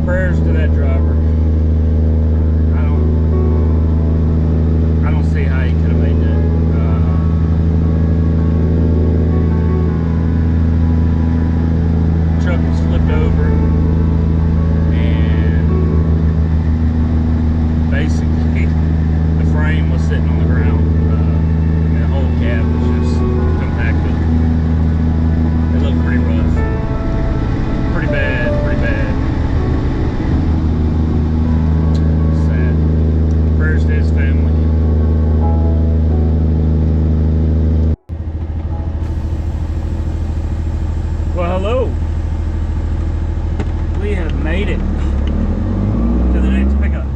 Prayers to that driver. I don't see how he could have made that. Truck is flipped over, and basically the frame was sitting on the ground. And the whole cab was just compacted. It looked pretty rough. Pretty bad, pretty bad. Sad. Prayers to his family. Well, hello. We have made it to the next pickup.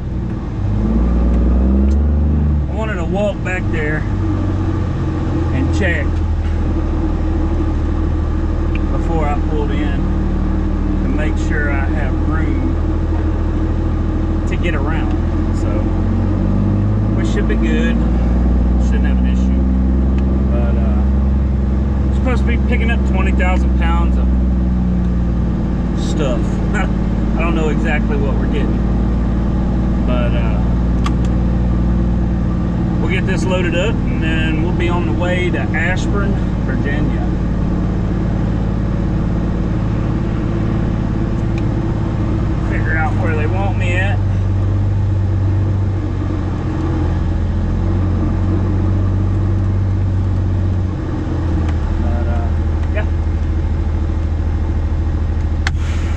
I wanted to walk back there and check before I pulled in to make sure I have room to get around. So we should be good. Shouldn't have an issue. But we're supposed to be picking up 20,000 pounds of stuff. I don't know exactly what we're getting, but we'll get this loaded up and then we'll be on the way to Ashburn, Virginia. Figure out where they want me at.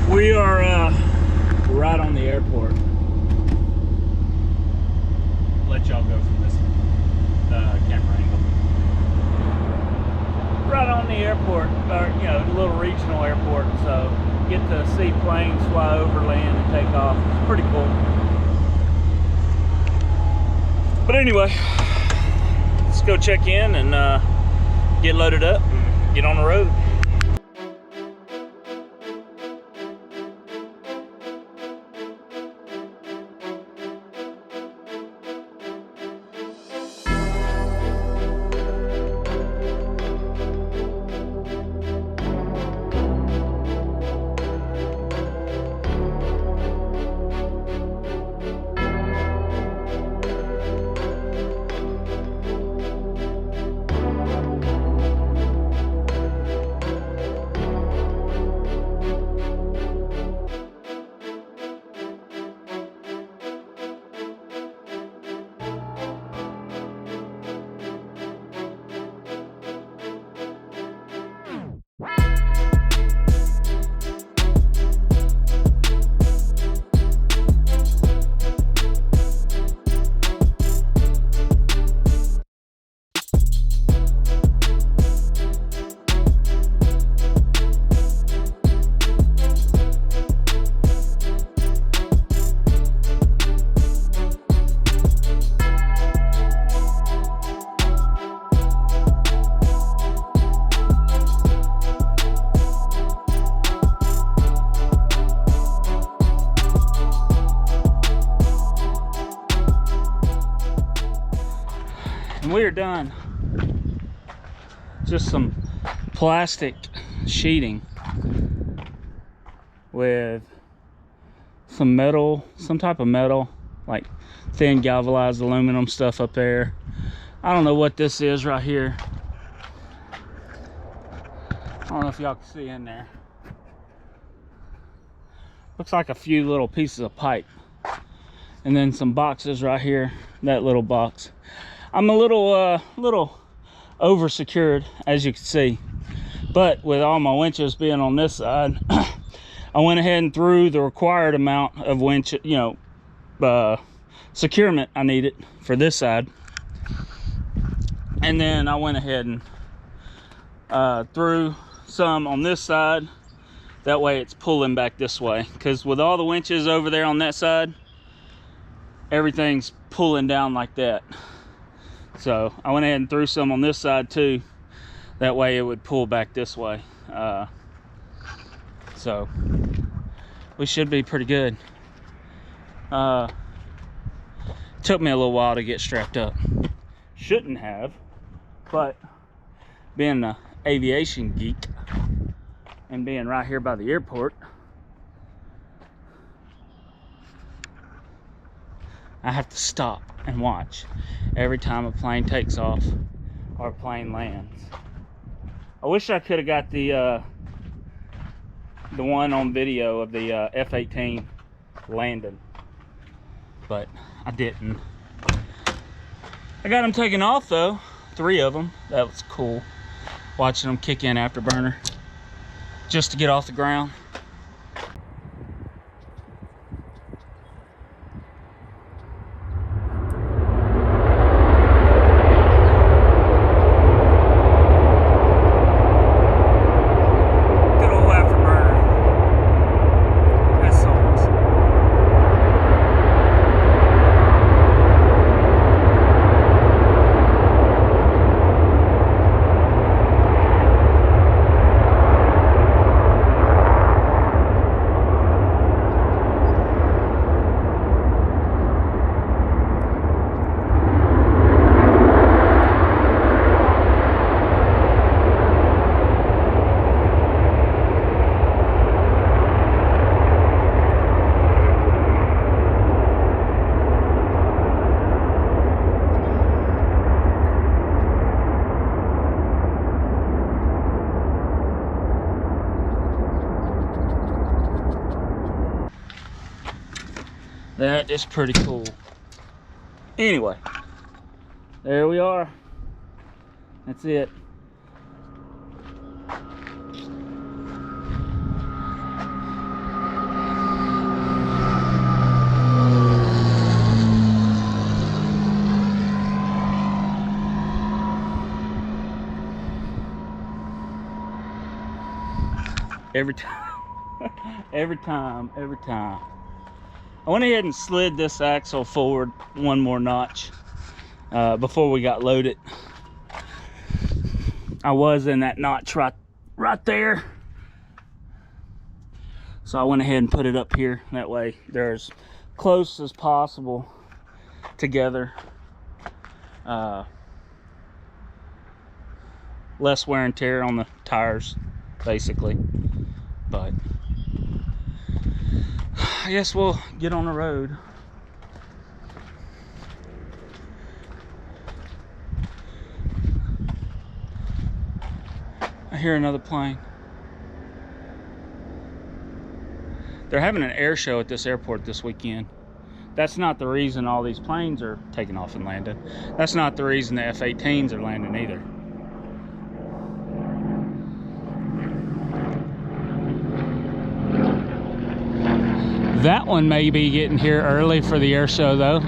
We are right on the airport. Let y'all go from this camera angle. Right on the airport, or you know, little regional airport. So get to see planes fly over, land, and take off. It's pretty cool. But anyway, let's go check in and get loaded up and get on the road. And we are done. Just some plastic sheeting with some metal, some type of metal, like thin galvanized aluminum stuff up there. I don't know what this is right here. I don't know if y'all can see in there. Looks like a few little pieces of pipe. And then some boxes right here, that little box. I'm a little over secured, as you can see, but with all my winches being on this side, I went ahead and threw the required amount of winch, securement I needed for this side, and then I went ahead and threw some on this side. That way it's pulling back this way, because with all the winches over there on that side, everything's pulling down like that. So I went ahead and threw some on this side too. That way it would pull back this way. So we should be pretty good. Took me a little while to get strapped up. Shouldn't have, but being an aviation geek and being right here by the airport, I have to stop and watch every time a plane takes off or a plane lands. I wish I could have got the one on video of the F-18 landing, but I didn't. I got them taken off though, 3 of them. That was cool, watching them kick in afterburner just to get off the ground. That is pretty cool. Anyway, there we are. That's it. Every time. I went ahead and slid this axle forward one more notch before we got loaded. I was in that notch right there. So I went ahead and put it up here. That way they're as close as possible together. Less wear and tear on the tires, basically. But I guess we'll get on the road. I hear another plane. They're having an air show at this airport this weekend. That's not the reason all these planes are taking off and landing. That's not the reason the F-18s are landing either. That one may be getting here early for the air show though.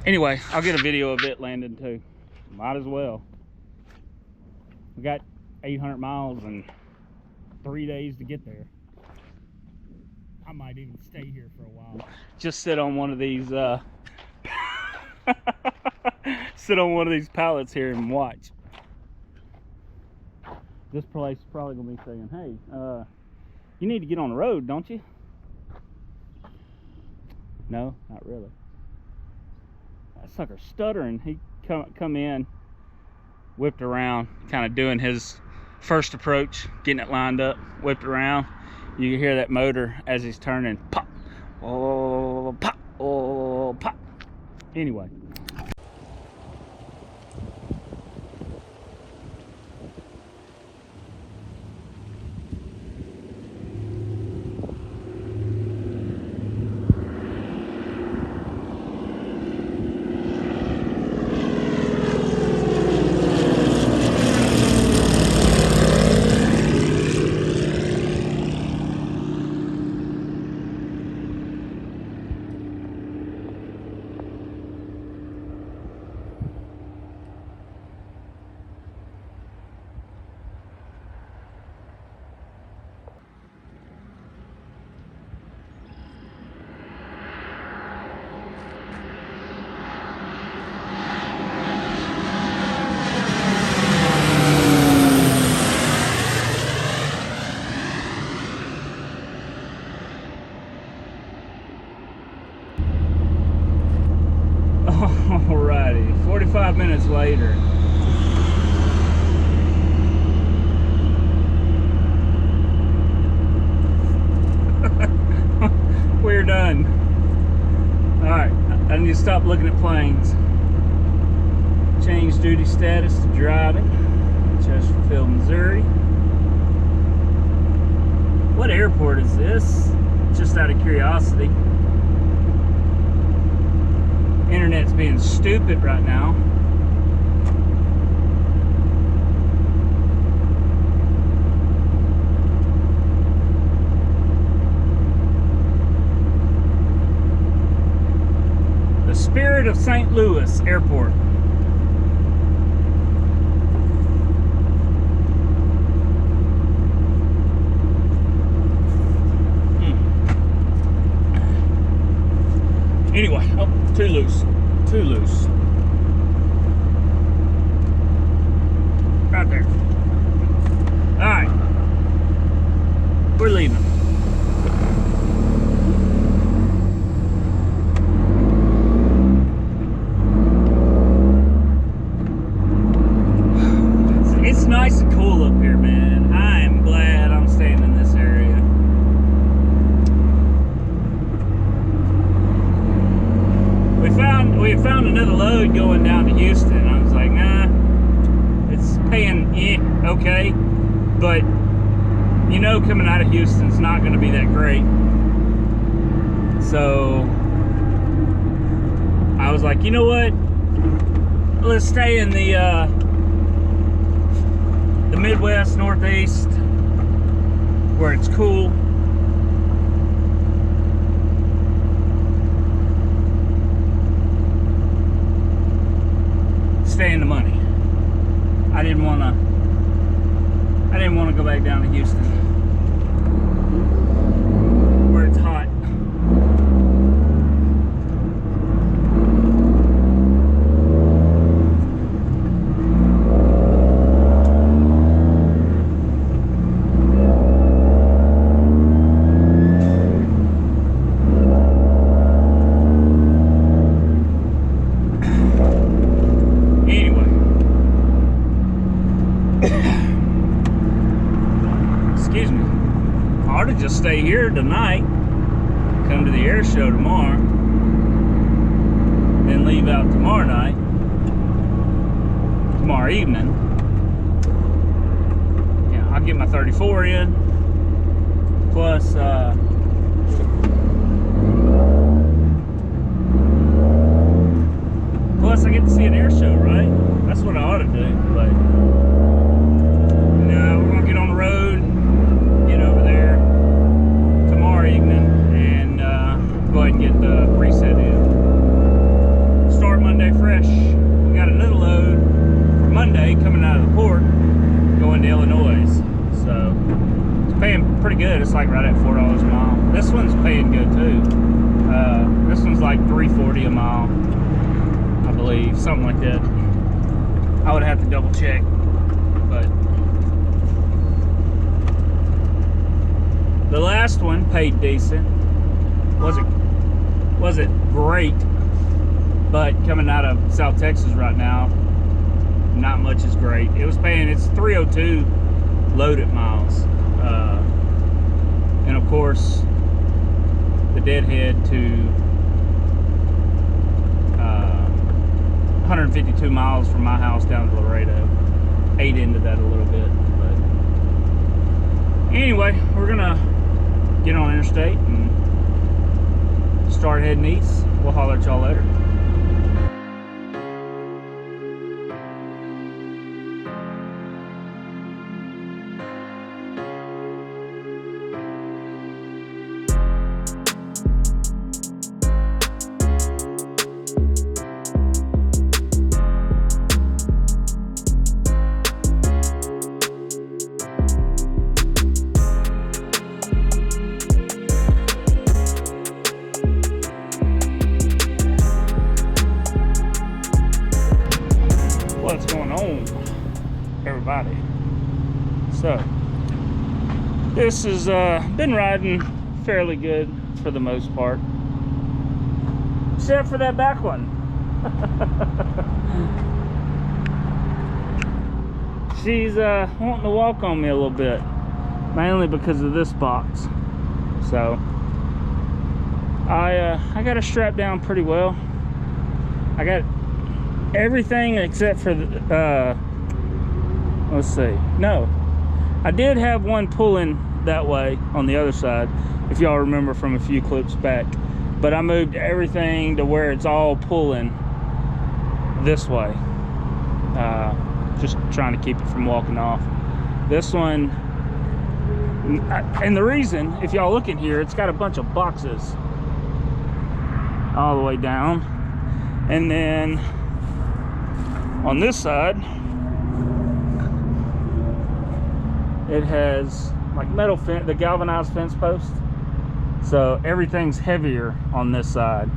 Anyway, I'll get a video of it landing too. Might as well. We got 800 miles and 3 days to get there. I might even stay here for a while. Just sit on one of these sit on one of these pallets here and watch. This place is probably gonna be saying, hey, you need to get on the road, don't you? No, not really. That sucker's stuttering. He come in, whipped around, kind of doing his first approach, getting it lined up, whipped around. You can hear that motor as he's turning, pop, oh, pop, oh, pop. Anyway. Alrighty, 45 minutes later. We're done. stop looking at planes. Change duty status to driving. Chesterfield, Missouri. What airport is this? Just out of curiosity. Internet's being stupid right now. The Spirit of St. Louis Airport. Anyway, oh, too loose. Too loose. Right there. Alright. We're leaving. It's nice and cool up here, man. I am glad I'm staying in this area. We found another load going down to Houston. I was like, nah, it's paying okay, but you know, coming out of Houston's not going to be that great. So I was like, you know what? Let's stay in the Midwest, Northeast, where it's cool. Stay in the money. I didn't want to go back down to Houston where it's hot. Excuse me. I ought to just stay here tonight, come to the air show tomorrow, then leave out tomorrow night, tomorrow evening. Yeah, I'll get my 34 in, plus I get to see an air show, right? That's what I ought to do, but no, we're gonna get on the road, get over there tomorrow evening, and go ahead and get the preset in. Start Monday fresh. We got another load for Monday coming out of the port, going to Illinois. So it's paying pretty good. It's like right at $4 a mile. This one's paying good too. This one's like $3.40 a mile, I believe, something like that. I would have to double check, but the last one paid decent. Wasn't great, but coming out of South Texas right now, not much is great. It was paying, it's 302 loaded miles, and of course the deadhead to 152 miles from my house down to Laredo. Ate into that a little bit, but anyway, we're gonna get on interstate and start heading east. We'll holler at y'all later. What's going on, everybody? So this has been riding fairly good for the most part, except for that back one. She's wanting to walk on me a little bit, mainly because of this box. So I got her strapped down pretty well. I got everything except for the, let's see. No, I did have one pulling that way on the other side, if y'all remember from a few clips back. But I moved everything to where it's all pulling this way. Just trying to keep it from walking off. This one, and the reason, if y'all look in here, it's got a bunch of boxes all the way down. And then on this side, it has like metal fence, the galvanized fence post. So everything's heavier on this side,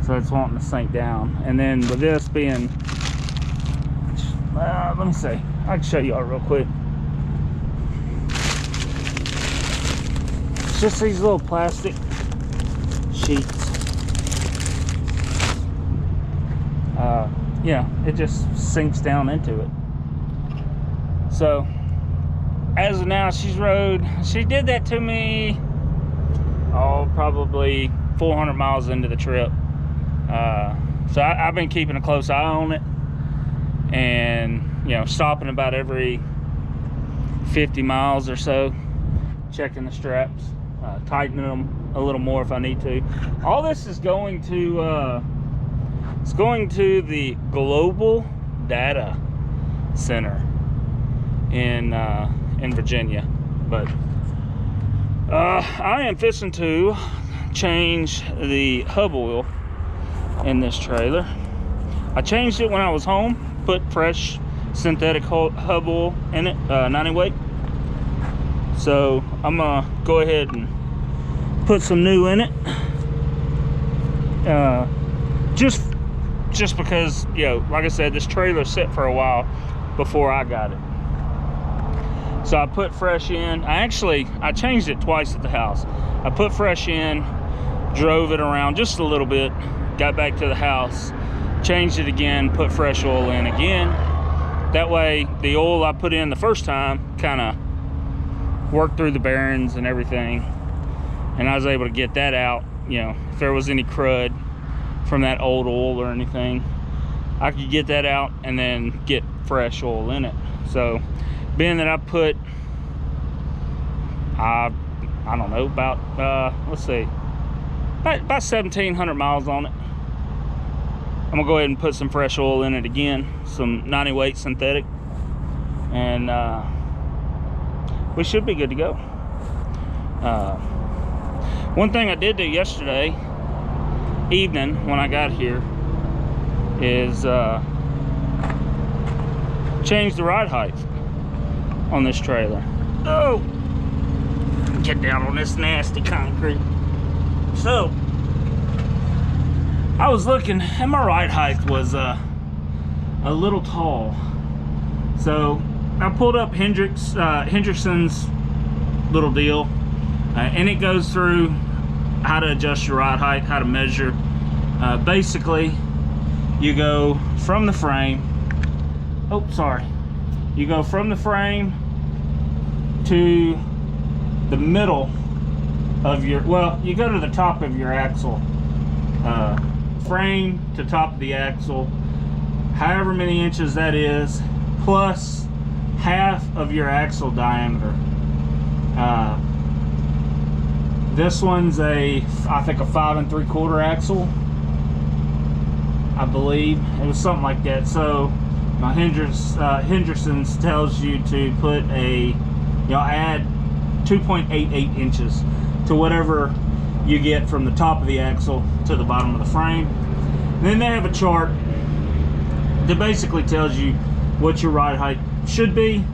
so it's wanting to sink down. And then with this being, let me see, I can show y'all real quick. It's just these little plastic sheets. Yeah, it just sinks down into it. So as of now, she did that to me, oh, probably 400 miles into the trip. So I've been keeping a close eye on it, and you know, stopping about every 50 miles or so, checking the straps, tightening them a little more if I need to. All this is going to it's going to the Global Data Center in Virginia. But I am fixing to change the hub oil in this trailer. I changed it when I was home, put fresh synthetic hub oil in it, 90 weight. So I'm gonna go ahead and put some new in it, just because, you know, like I said, this trailer set for a while before I got it. So I put fresh in. I changed it twice at the house. I put fresh in, drove it around just a little bit, got back to the house, changed it again, put fresh oil in again. That way the oil I put in the first time kind of worked through the bearings and everything, and I was able to get that out. You know, if there was any crud from that old oil or anything, I could get that out and then get fresh oil in it. So being that I put I don't know, about let's see, about 1,700 miles on it, I'm gonna go ahead and put some fresh oil in it again, some 90 weight synthetic, and we should be good to go. One thing I did do yesterday evening when I got here is change the ride height on this trailer. Oh, get down on this nasty concrete. So I was looking, and my ride height was a little tall. So I pulled up Hendrickson's little deal, and it goes through how to adjust your ride height, how to measure. Basically, you go from the frame, you go from the frame to the middle of your, well, you go to the top of your axle, frame to top of the axle, however many inches that is, plus half of your axle diameter. This one's I think a 5 3/4 axle, I believe. It was something like that. So my Hendrickson's tells you to put add 2.88 inches to whatever you get from the top of the axle to the bottom of the frame. And then they have a chart that basically tells you what your ride height should be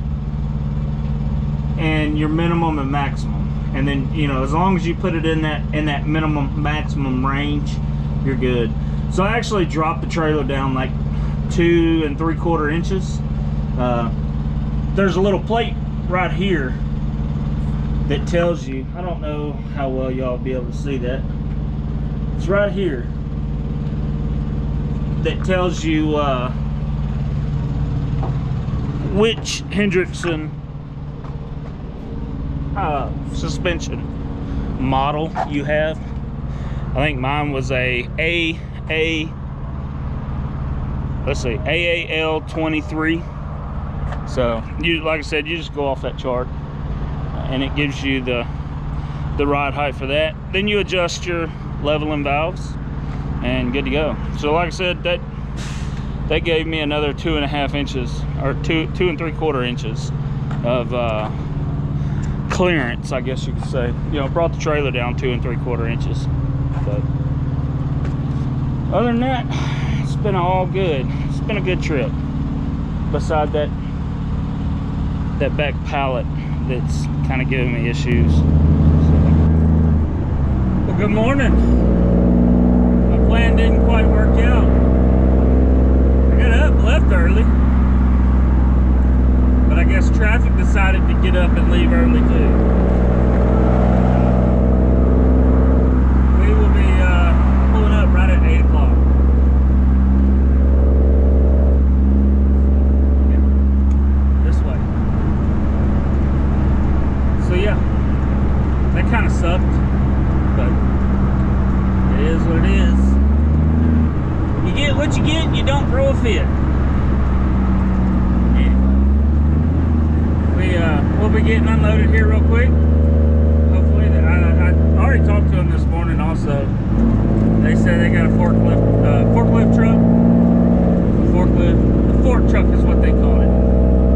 and your minimum and maximum. And then, you know, as long as you put it in that minimum maximum range, you're good. So I actually dropped the trailer down like 2 3/4 inches. There's a little plate right here that tells you, I don't know how well y'all will be able to see that. It's right here that tells you which Hendrickson suspension model you have. I think mine was a let's see, AAL 23. So you, like I said, you just go off that chart and it gives you the ride height for that. Then you adjust your leveling valves and good to go. So like I said, that gave me another 2.5 inches, or 2 3/4 inches of clearance, I guess you could say. You know, brought the trailer down 2 3/4 inches. But other than that, it's been all good. It's been a good trip. Beside that back pallet that's kind of giving me issues. So. Well, good morning. My plan didn't quite work out. I got up, left early, but I guess traffic decided to get up and leave early too. We will be pulling up right at 8 o'clock. So yeah, that kind of sucked, but it is what it is. You get what you get, you don't throw a fit. Yeah. We'll be getting unloaded here real quick. Hopefully, I already talked to them this morning also. They said they got a forklift truck. The fork truck is what they call it.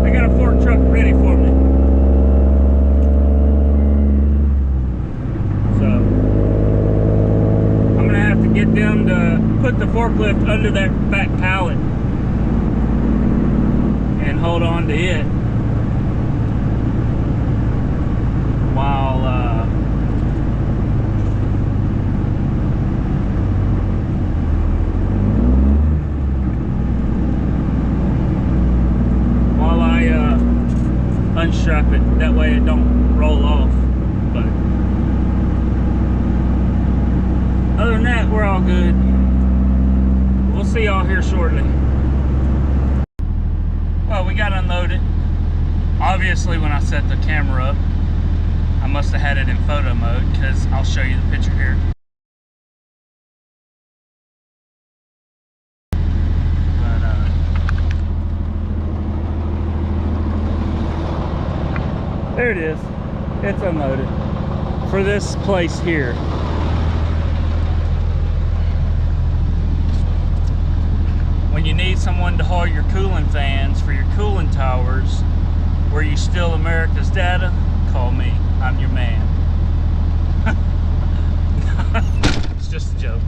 They got a fork truck ready for me. Get them to put the forklift under that back pallet and hold on to it while I unstrap it. That way it don't roll off. But other than that, we're all good. We'll see y'all here shortly. Well, we got unloaded. Obviously, when I set the camera up, I must have had it in photo mode, because I'll show you the picture here. But, there it is. It's unloaded. For this place here. When you need someone to haul your cooling fans for your cooling towers, where you steal America's data, call me. I'm your man. It's just a joke.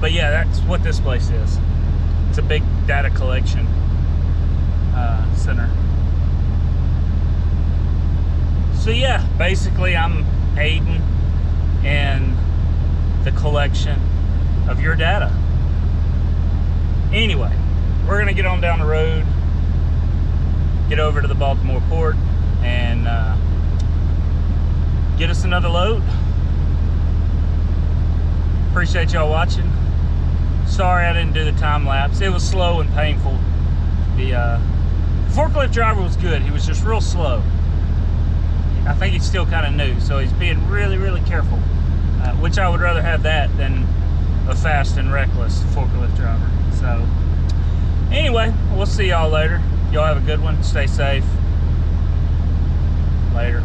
But yeah, that's what this place is. It's a big data collection center. So yeah, basically I'm aiding in the collection of your data. Anyway, we're gonna get on down the road, get over to the Baltimore port, and get us another load. Appreciate y'all watching. Sorry I didn't do the time lapse. It was slow and painful. The forklift driver was good. He was just real slow. I think he's still kind of new, so he's being really, really careful. Which I would rather have that than a fast and reckless forklift driver. So, anyway, we'll see y'all later. Y'all have a good one. Stay safe. Later.